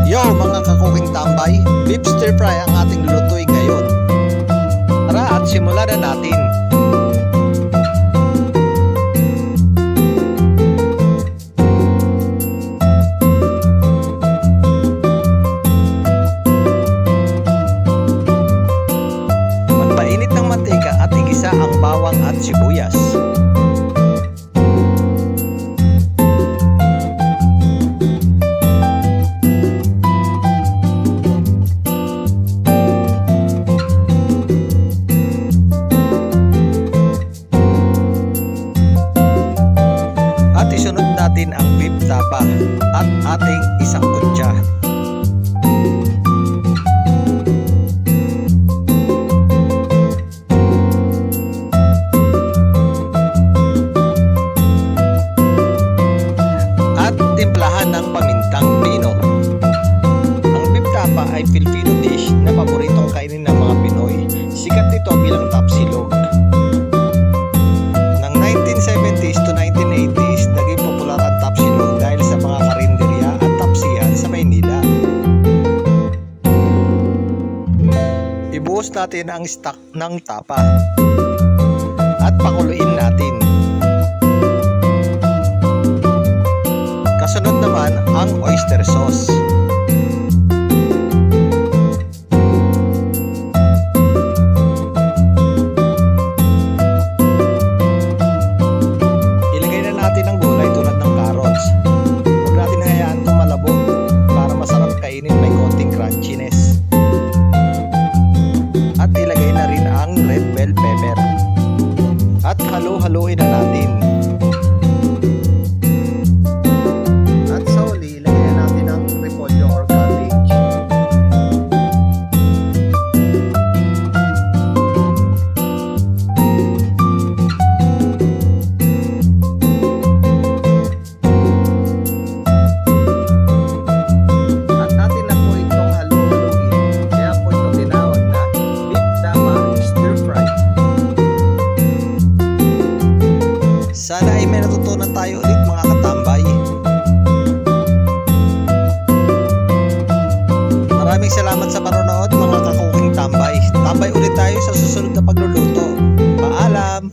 Yo mga kakuking tambay, beef stir fry ang ating lulutuin ngayon. Tara at simulan na natin. Magpainit ng mantika at igisa ang bawang at sibuyas. At isunod natin ang beef tapa at ating isang kutsa. At timplahan ng pamintang pino. Ang beef tapa ay Filipino dish na paboritong kainin ng mga Pinoy. Sikat ito bilang top silog. 1970s to 1980s, naging popular ang tapsilog dahil sa mga karinderya at tapsihan sa Maynila. Ibuhos natin ang stock ng tapa at pakuluin natin. Kasunod naman ang oyster sauce. May konting crunchiness. At ilagay na rin ang red bell pepper. At halu-haluin na natin. At sa uli, ilagay na natin ang repolyo or cabbage. Sana ay may natutunan tayo ulit mga katambay. Maraming salamat sa panonood mga kakuking tambay. Tambay ulit tayo sa susunod na pagluluto. Paalam!